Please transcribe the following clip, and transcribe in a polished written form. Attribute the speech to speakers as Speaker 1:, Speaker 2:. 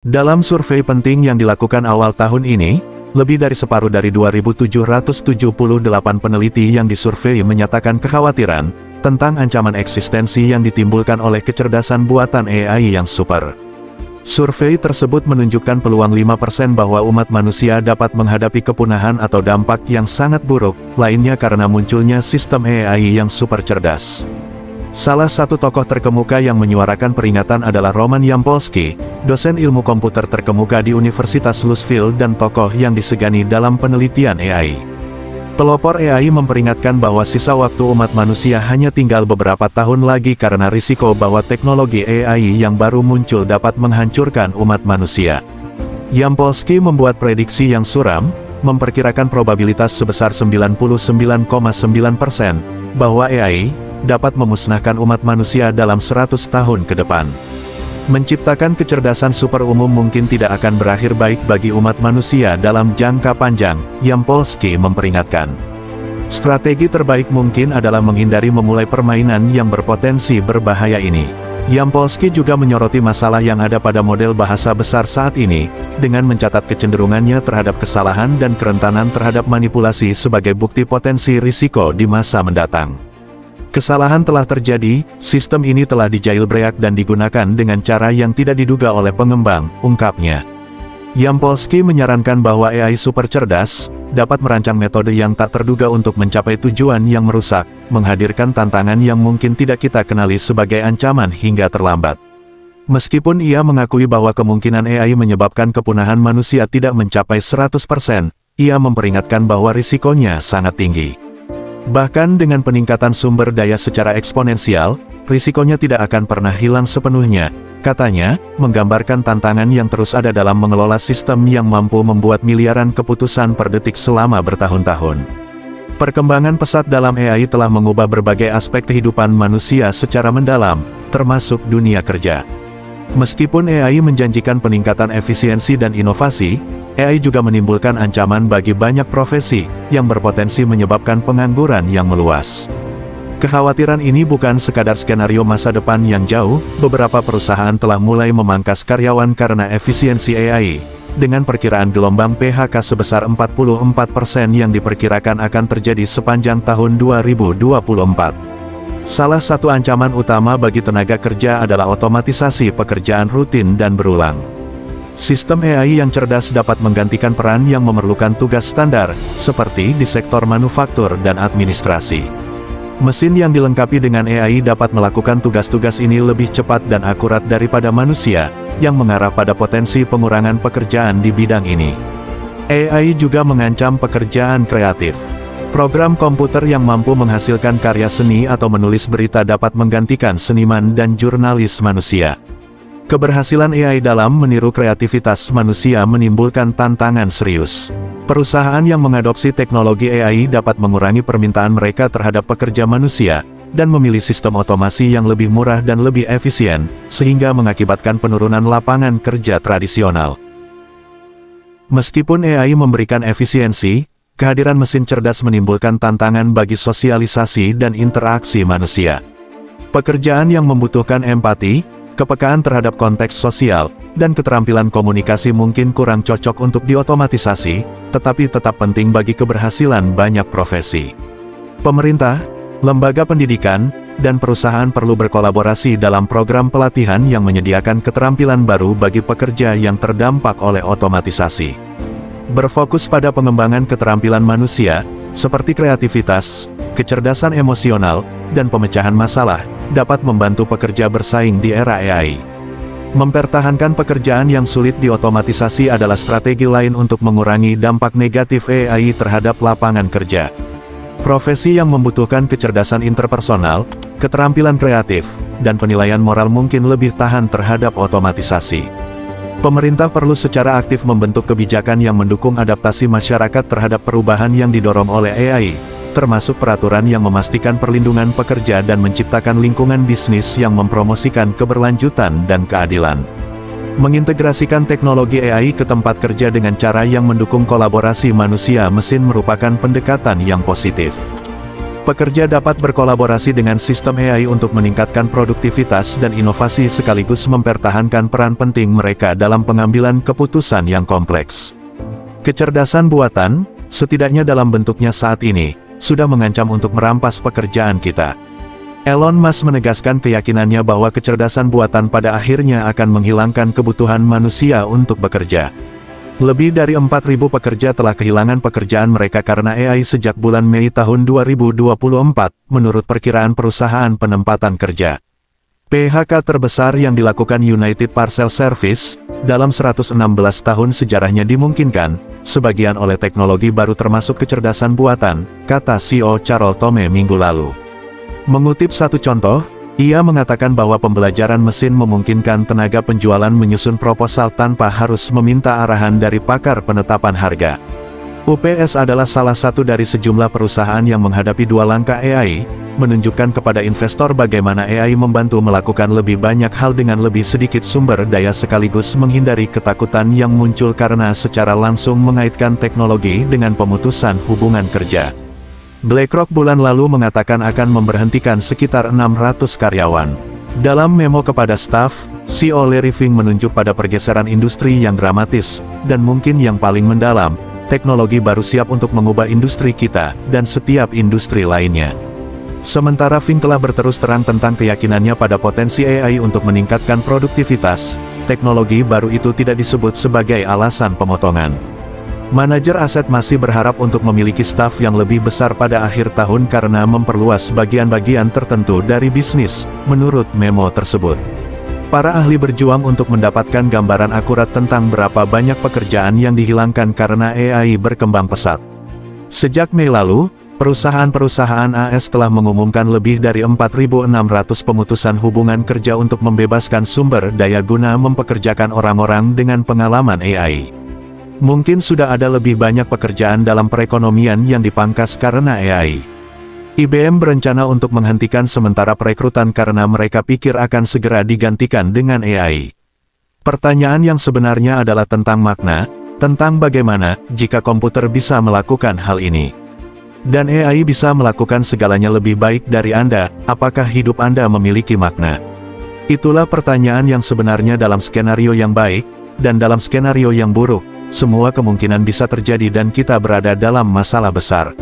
Speaker 1: Dalam survei penting yang dilakukan awal tahun ini, lebih dari separuh dari 2.778 peneliti yang disurvei menyatakan kekhawatiran tentang ancaman eksistensi yang ditimbulkan oleh kecerdasan buatan AI yang super. Survei tersebut menunjukkan peluang 5% bahwa umat manusia dapat menghadapi kepunahan atau dampak yang sangat buruk lainnya karena munculnya sistem AI yang super cerdas. Salah satu tokoh terkemuka yang menyuarakan peringatan adalah Roman Yampolsky, dosen ilmu komputer terkemuka di Universitas Louisville dan tokoh yang disegani dalam penelitian AI. Pelopor AI memperingatkan bahwa sisa waktu umat manusia hanya tinggal beberapa tahun lagi karena risiko bahwa teknologi AI yang baru muncul dapat menghancurkan umat manusia. Yampolsky membuat prediksi yang suram, memperkirakan probabilitas sebesar 99,9% bahwa AI dapat memusnahkan umat manusia dalam 100 tahun ke depan. Menciptakan kecerdasan super umum mungkin tidak akan berakhir baik bagi umat manusia dalam jangka panjang, Yampolsky memperingatkan. Strategi terbaik mungkin adalah menghindari memulai permainan yang berpotensi berbahaya ini. Yampolsky juga menyoroti masalah yang ada pada model bahasa besar saat ini, dengan mencatat kecenderungannya terhadap kesalahan dan kerentanan terhadap manipulasi sebagai bukti potensi risiko di masa mendatang. Kesalahan telah terjadi, sistem ini telah di-jailbreak dan digunakan dengan cara yang tidak diduga oleh pengembang, ungkapnya. Yampolsky menyarankan bahwa AI super cerdas dapat merancang metode yang tak terduga untuk mencapai tujuan yang merusak, menghadirkan tantangan yang mungkin tidak kita kenali sebagai ancaman hingga terlambat. Meskipun ia mengakui bahwa kemungkinan AI menyebabkan kepunahan manusia tidak mencapai 100%, ia memperingatkan bahwa risikonya sangat tinggi. Bahkan dengan peningkatan sumber daya secara eksponensial, risikonya tidak akan pernah hilang sepenuhnya, katanya, menggambarkan tantangan yang terus ada dalam mengelola sistem yang mampu membuat miliaran keputusan per detik selama bertahun-tahun. Perkembangan pesat dalam AI telah mengubah berbagai aspek kehidupan manusia secara mendalam, termasuk dunia kerja. Meskipun AI menjanjikan peningkatan efisiensi dan inovasi, AI juga menimbulkan ancaman bagi banyak profesi, yang berpotensi menyebabkan pengangguran yang meluas. Kekhawatiran ini bukan sekadar skenario masa depan yang jauh, beberapa perusahaan telah mulai memangkas karyawan karena efisiensi AI, dengan perkiraan gelombang PHK sebesar 44% yang diperkirakan akan terjadi sepanjang tahun 2024. Salah satu ancaman utama bagi tenaga kerja adalah otomatisasi pekerjaan rutin dan berulang. Sistem AI yang cerdas dapat menggantikan peran yang memerlukan tugas standar, seperti di sektor manufaktur dan administrasi. Mesin yang dilengkapi dengan AI dapat melakukan tugas-tugas ini lebih cepat dan akurat daripada manusia, yang mengarah pada potensi pengurangan pekerjaan di bidang ini. AI juga mengancam pekerjaan kreatif. Program komputer yang mampu menghasilkan karya seni atau menulis berita dapat menggantikan seniman dan jurnalis manusia. Keberhasilan AI dalam meniru kreativitas manusia menimbulkan tantangan serius. Perusahaan yang mengadopsi teknologi AI dapat mengurangi permintaan mereka terhadap pekerja manusia, dan memilih sistem otomasi yang lebih murah dan lebih efisien, sehingga mengakibatkan penurunan lapangan kerja tradisional. Meskipun AI memberikan efisiensi, kehadiran mesin cerdas menimbulkan tantangan bagi sosialisasi dan interaksi manusia. Pekerjaan yang membutuhkan empati, kepekaan terhadap konteks sosial, dan keterampilan komunikasi mungkin kurang cocok untuk diotomatisasi, tetapi tetap penting bagi keberhasilan banyak profesi. Pemerintah, lembaga pendidikan, dan perusahaan perlu berkolaborasi dalam program pelatihan yang menyediakan keterampilan baru bagi pekerja yang terdampak oleh otomatisasi. Berfokus pada pengembangan keterampilan manusia, seperti kreativitas, kecerdasan emosional, dan pemecahan masalah, dapat membantu pekerja bersaing di era AI. Mempertahankan pekerjaan yang sulit diotomatisasi adalah strategi lain untuk mengurangi dampak negatif AI terhadap lapangan kerja. Profesi yang membutuhkan kecerdasan interpersonal, keterampilan kreatif, dan penilaian moral mungkin lebih tahan terhadap otomatisasi. Pemerintah perlu secara aktif membentuk kebijakan yang mendukung adaptasi masyarakat terhadap perubahan yang didorong oleh AI, termasuk peraturan yang memastikan perlindungan pekerja dan menciptakan lingkungan bisnis yang mempromosikan keberlanjutan dan keadilan. Mengintegrasikan teknologi AI ke tempat kerja dengan cara yang mendukung kolaborasi manusia-mesin merupakan pendekatan yang positif. Pekerja dapat berkolaborasi dengan sistem AI untuk meningkatkan produktivitas dan inovasi sekaligus mempertahankan peran penting mereka dalam pengambilan keputusan yang kompleks. Kecerdasan buatan, setidaknya dalam bentuknya saat ini, sudah mengancam untuk merampas pekerjaan kita. Elon Musk menegaskan keyakinannya bahwa kecerdasan buatan pada akhirnya akan menghilangkan kebutuhan manusia untuk bekerja. Lebih dari 4.000 pekerja telah kehilangan pekerjaan mereka karena AI sejak bulan Mei tahun 2024, menurut perkiraan perusahaan penempatan kerja. PHK terbesar yang dilakukan United Parcel Service, dalam 116 tahun sejarahnya dimungkinkan, sebagian oleh teknologi baru termasuk kecerdasan buatan, kata CEO Carol Tome minggu lalu. Mengutip satu contoh, ia mengatakan bahwa pembelajaran mesin memungkinkan tenaga penjualan menyusun proposal tanpa harus meminta arahan dari pakar penetapan harga. UPS adalah salah satu dari sejumlah perusahaan yang menghadapi dua langkah AI, menunjukkan kepada investor bagaimana AI membantu melakukan lebih banyak hal dengan lebih sedikit sumber daya sekaligus menghindari ketakutan yang muncul karena secara langsung mengaitkan teknologi dengan pemutusan hubungan kerja. BlackRock bulan lalu mengatakan akan memberhentikan sekitar 600 karyawan. Dalam memo kepada staf, CEO Larry Fink menunjuk pada pergeseran industri yang dramatis, dan mungkin yang paling mendalam, teknologi baru siap untuk mengubah industri kita, dan setiap industri lainnya. Sementara Fink telah berterus terang tentang keyakinannya pada potensi AI untuk meningkatkan produktivitas, teknologi baru itu tidak disebut sebagai alasan pemotongan. Manajer aset masih berharap untuk memiliki staf yang lebih besar pada akhir tahun karena memperluas bagian-bagian tertentu dari bisnis, menurut memo tersebut. Para ahli berjuang untuk mendapatkan gambaran akurat tentang berapa banyak pekerjaan yang dihilangkan karena AI berkembang pesat. Sejak Mei lalu, perusahaan-perusahaan AS telah mengumumkan lebih dari 4.600 pemutusan hubungan kerja untuk membebaskan sumber daya guna mempekerjakan orang-orang dengan pengalaman AI. Mungkin sudah ada lebih banyak pekerjaan dalam perekonomian yang dipangkas karena AI. IBM berencana untuk menghentikan sementara perekrutan karena mereka pikir akan segera digantikan dengan AI. Pertanyaan yang sebenarnya adalah tentang makna, tentang bagaimana jika komputer bisa melakukan hal ini. Dan AI bisa melakukan segalanya lebih baik dari Anda, apakah hidup Anda memiliki makna? Itulah pertanyaan yang sebenarnya dalam skenario yang baik, dan dalam skenario yang buruk. Semua kemungkinan bisa terjadi dan kita berada dalam masalah besar.